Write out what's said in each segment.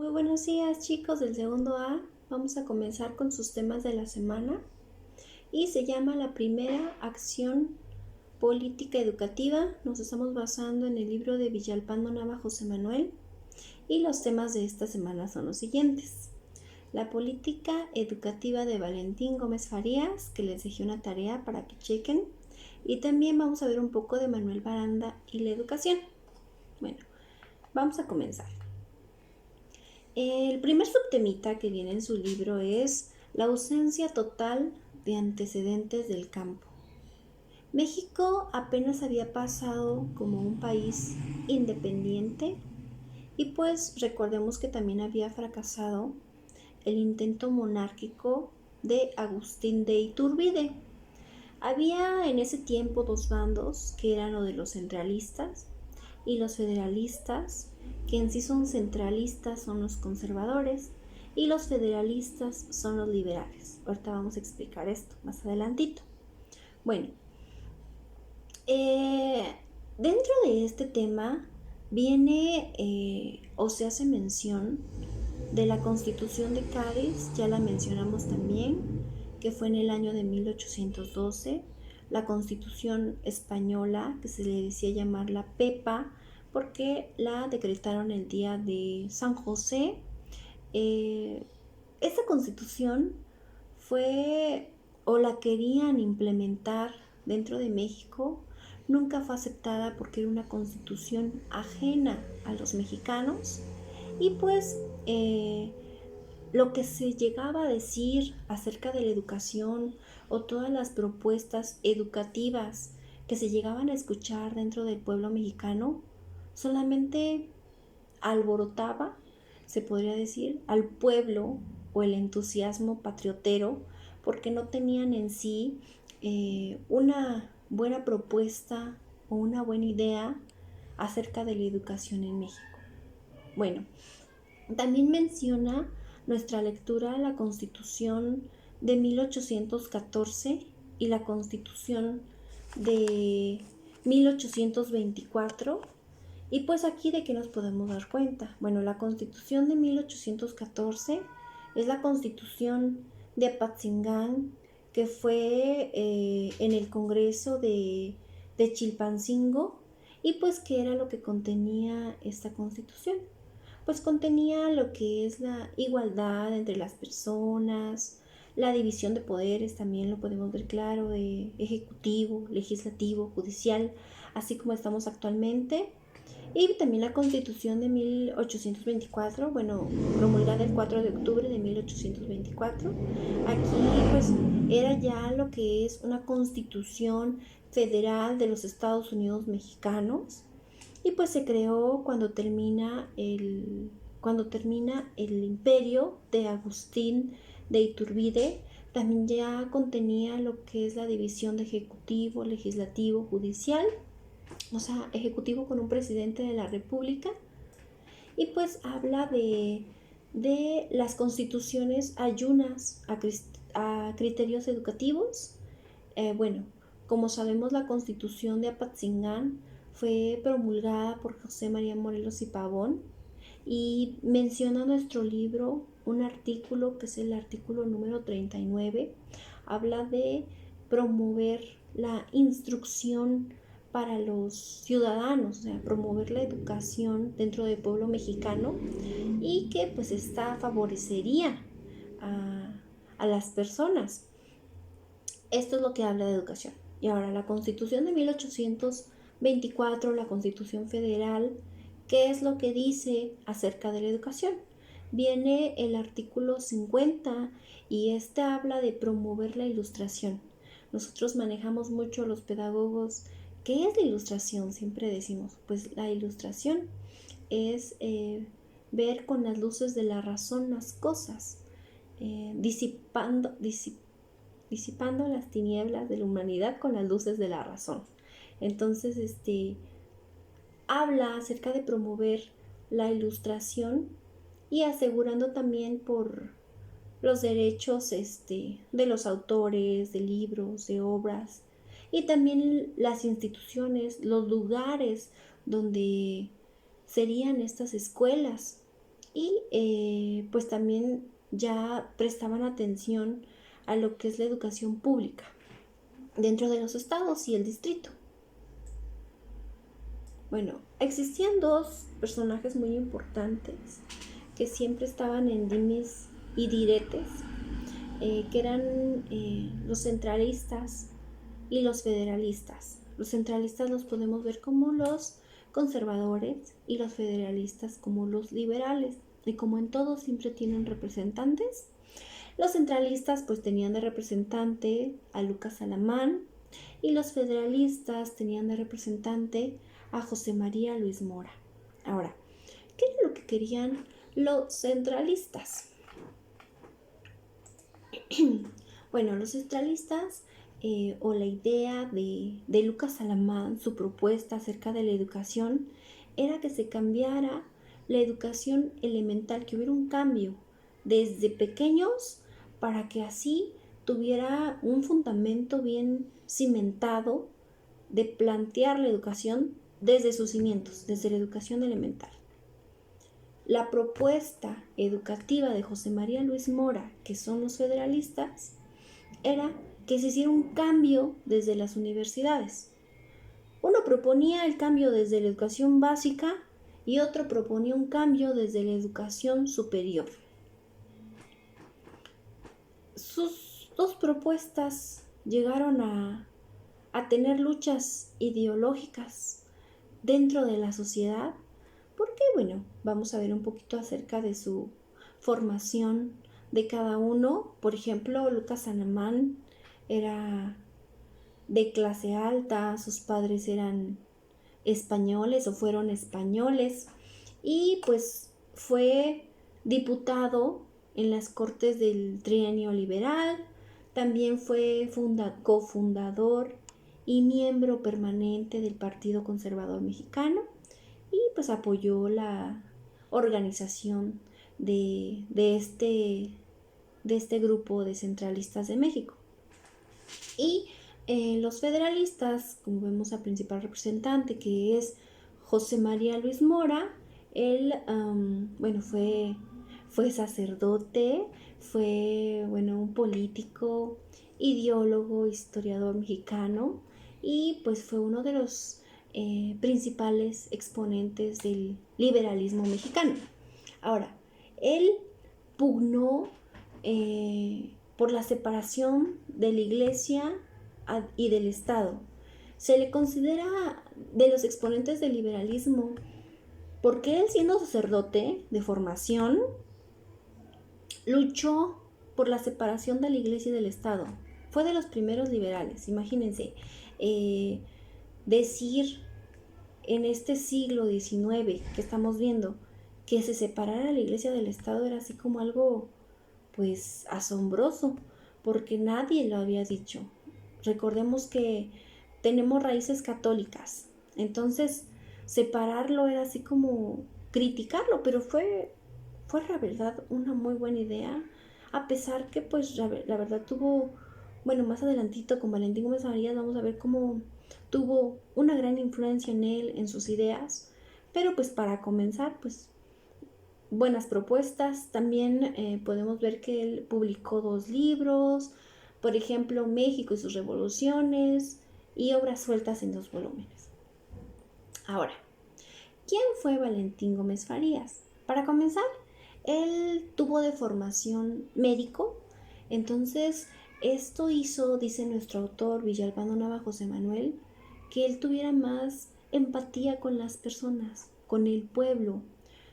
Muy buenos días, chicos del segundo A. Vamos a comenzar con sus temas de la semana y se llama la primera acción política educativa. Nos estamos basando en el libro de Villalpando Nava José Manuel y los temas de esta semana son los siguientes. La política educativa de Valentín Gómez Farías, que les dejé una tarea para que chequen, y también vamos a ver un poco de Manuel Baranda y la educación. Bueno, vamos a comenzar. El primer subtemita que viene en su libro es la ausencia total de antecedentes del campo. México apenas había pasado como un país independiente y pues recordemos que también había fracasado el intento monárquico de Agustín de Iturbide. Había en ese tiempo dos bandos, que eran lo de los centralistas y los federalistas, que en sí son centralistas, son los conservadores, y los federalistas son los liberales. Ahorita vamos a explicar esto más adelantito. Bueno, dentro de este tema viene o se hace mención de la Constitución de Cádiz, ya la mencionamos también, que fue en el año de 1812, la Constitución española, que se le decía llamar la Pepa, porque la decretaron el día de San José. Esta Constitución fue, o la querían implementar dentro de México, nunca fue aceptada porque era una constitución ajena a los mexicanos y pues lo que se llegaba a decir acerca de la educación o todas las propuestas educativas que se llegaban a escuchar dentro del pueblo mexicano solamente alborotaba, se podría decir, al pueblo o el entusiasmo patriotero porque no tenían en sí una buena propuesta o una buena idea acerca de la educación en México. Bueno, también menciona nuestra lectura la Constitución de 1814 y la Constitución de 1824. Y pues aquí de qué nos podemos dar cuenta. Bueno, la Constitución de 1814 es la Constitución de Apatzingán que fue en el Congreso de Chilpancingo y pues qué era lo que contenía esta Constitución. Pues contenía lo que es la igualdad entre las personas, la división de poderes, también lo podemos ver claro, de ejecutivo, legislativo, judicial, así como estamos actualmente. Y también la Constitución de 1824, bueno, promulgada el 4 de octubre de 1824. Aquí pues era ya lo que es una constitución federal de los Estados Unidos mexicanos y pues se creó cuando termina el imperio de Agustín de Iturbide. También ya contenía lo que es la división de ejecutivo, legislativo, judicial, o sea, ejecutivo con un presidente de la república, y pues habla de las constituciones ayunas a criterios educativos. Bueno, como sabemos, la Constitución de Apatzingán fue promulgada por José María Morelos y Pavón y menciona nuestro libro un artículo que es el artículo número 39. Habla de promover la instrucción para los ciudadanos, o sea, promover la educación dentro del pueblo mexicano y que pues esta favorecería a las personas. Esto es lo que habla de educación. Y ahora la Constitución de 1824, la Constitución Federal, ¿qué es lo que dice acerca de la educación? Viene el artículo 50 y este habla de promover la ilustración. Nosotros manejamos mucho los pedagogos. ¿Qué es la ilustración? Siempre decimos, pues la ilustración es ver con las luces de la razón las cosas, disipando las tinieblas de la humanidad con las luces de la razón. Entonces, habla acerca de promover la ilustración y asegurando también por los derechos de los autores, de libros, de obras, y también las instituciones, los lugares donde serían estas escuelas. y pues también ya prestaban atención a lo que es la educación pública dentro de los estados y el distrito. Bueno, existían dos personajes muy importantes que siempre estaban en dimes y diretes, que eran los centralistas y los federalistas. Los centralistas los podemos ver como los conservadores y los federalistas como los liberales. Y como en todo siempre tienen representantes, los centralistas pues tenían de representante a Lucas Alamán y los federalistas tenían de representante a José María Luis Mora. Ahora, ¿qué era lo que querían los centralistas? Bueno, los centralistas o la idea de Lucas Alamán, su propuesta acerca de la educación, era que se cambiara la educación elemental, que hubiera un cambio desde pequeños para que así tuviera un fundamento bien cimentado de plantear la educación desde sus cimientos, desde la educación elemental. La propuesta educativa de José María Luis Mora, que son los federalistas, era que se hiciera un cambio desde las universidades. Uno proponía el cambio desde la educación básica y otro proponía un cambio desde la educación superior. Sus dos propuestas llegaron a tener luchas ideológicas dentro de la sociedad, porque bueno, vamos a ver un poquito acerca de su formación de cada uno. Por ejemplo, Lucas Alamán era de clase alta, sus padres eran españoles o fueron españoles, y pues fue diputado en las Cortes del Trienio Liberal. También fue cofundador y miembro permanente del Partido Conservador Mexicano, y pues apoyó la organización de este grupo de centralistas de México. Y los federalistas, como vemos al principal representante, que es José María Luis Mora, él fue sacerdote, fue un político, ideólogo, historiador mexicano, y pues fue uno de los principales exponentes del liberalismo mexicano. Ahora, él pugnó por la separación de la Iglesia y del Estado. Se le considera de los exponentes del liberalismo porque él, siendo sacerdote de formación, luchó por la separación de la Iglesia y del Estado. Fue de los primeros liberales. Imagínense, decir en este siglo XIX que estamos viendo que se separara la Iglesia del Estado era así como algo pues asombroso, porque nadie lo había dicho. Recordemos que tenemos raíces católicas, entonces separarlo era así como criticarlo, pero fue la verdad una muy buena idea, a pesar que pues la verdad tuvo, más adelantito con Valentín Gómez Farías vamos a ver cómo tuvo una gran influencia en él, en sus ideas, pero pues para comenzar, pues buenas propuestas. También podemos ver que él publicó 2 libros, por ejemplo, México y sus revoluciones, y Obras sueltas en 2 volúmenes. Ahora, ¿quién fue Valentín Gómez Farías? Para comenzar, él tuvo de formación médico, entonces esto hizo, dice nuestro autor Villalpando Nava José Manuel, que él tuviera más empatía con las personas, con el pueblo.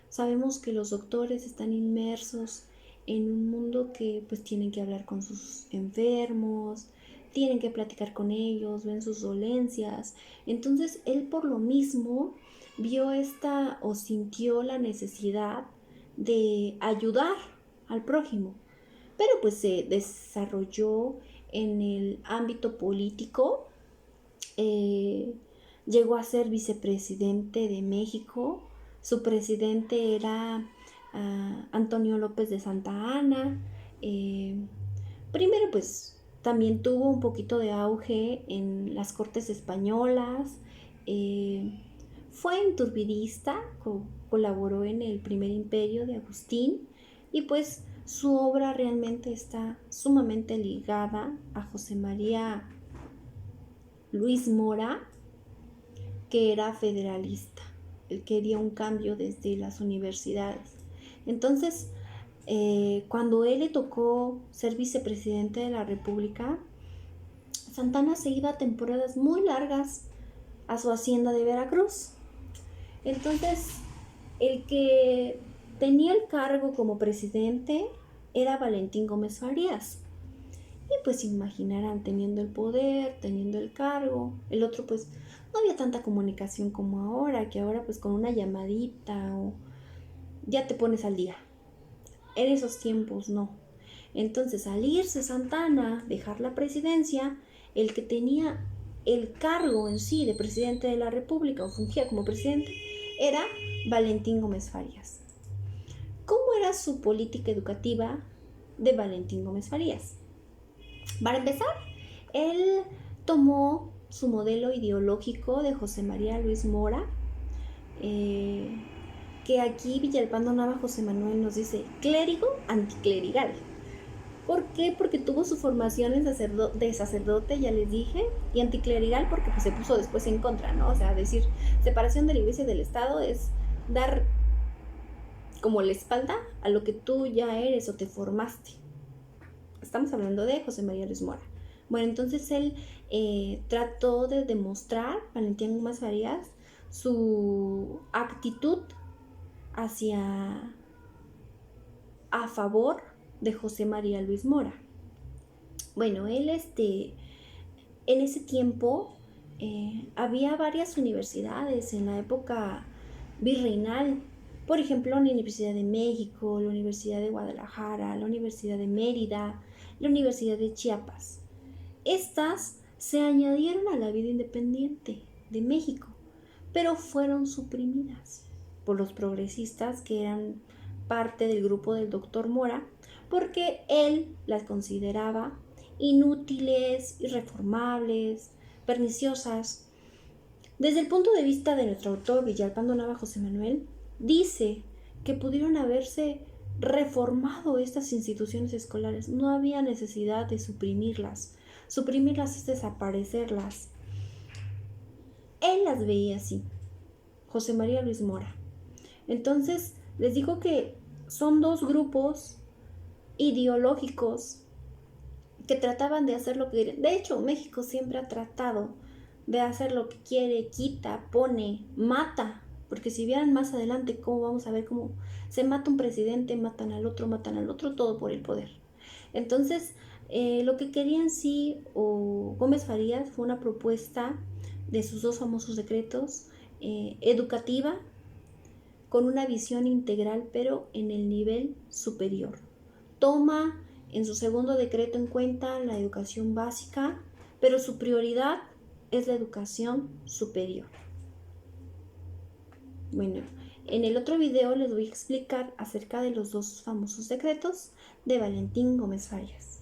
Sabemos que los doctores están inmersos en un mundo que pues tienen que hablar con sus enfermos, tienen que platicar con ellos, ven sus dolencias. Entonces él por lo mismo vio o sintió la necesidad de ayudar al prójimo, pero pues se desarrolló en el ámbito político. Llegó a ser vicepresidente de México. Su presidente era Antonio López de Santa Anna. Primero pues también tuvo un poquito de auge en las Cortes españolas. Fue enturbidista, colaboró en el primer imperio de Agustín y pues su obra realmente está sumamente ligada a José María Luis Mora, que era federalista. Él quería un cambio desde las universidades. Entonces, cuando él le tocó ser vicepresidente de la República, Santana se iba a temporadas muy largas a su hacienda de Veracruz. Entonces, el que tenía el cargo como presidente era Valentín Gómez Farías. Y pues imaginarán, teniendo el poder, teniendo el cargo, el otro pues no había tanta comunicación como ahora, que ahora pues con una llamadita o ya te pones al día. En esos tiempos no. Entonces al irse Santana, dejar la presidencia, el que tenía el cargo en sí de presidente de la República o fungía como presidente era Valentín Gómez Farías. ¿Cómo era su política educativa de Valentín Gómez Farías? Para empezar, él tomó su modelo ideológico de José María Luis Mora, que aquí Villalpando Nava José Manuel nos dice clérigo anticlerical. ¿Por qué? Porque tuvo su formación de sacerdote, ya les dije, y anticlerical porque pues, se puso después en contra, ¿no? O sea, decir separación de la iglesia y del Estado es dar como la espalda a lo que tú ya eres o te formaste. Estamos hablando de José María Luis Mora. Bueno, entonces él trató de demostrar, Valentín Gómez Farías, su actitud a favor de José María Luis Mora. Bueno, él en ese tiempo había varias universidades en la época virreinal. Por ejemplo, la Universidad de México, la Universidad de Guadalajara, la Universidad de Mérida, la Universidad de Chiapas. Estas se añadieron a la vida independiente de México, pero fueron suprimidas por los progresistas que eran parte del grupo del doctor Mora, porque él las consideraba inútiles, irreformables, perniciosas. Desde el punto de vista de nuestro autor Villalpando Nava José Manuel, dice que pudieron haberse reformado estas instituciones escolares. No había necesidad de suprimirlas. Suprimirlas es desaparecerlas. Él las veía así, José María Luis Mora. Entonces, les digo que son dos grupos ideológicos que trataban de hacer lo que querían. De hecho, México siempre ha tratado de hacer lo que quiere, quita, pone, mata. Porque si vieran más adelante cómo vamos a ver cómo se mata un presidente, matan al otro, todo por el poder. Entonces, lo que querían sí, o Gómez Farías, fue una propuesta de sus dos famosos decretos, educativa, con una visión integral, pero en el nivel superior. Toma en su segundo decreto en cuenta la educación básica, pero su prioridad es la educación superior. Bueno, en el otro video les voy a explicar acerca de los dos famosos decretos de Valentín Gómez Farías.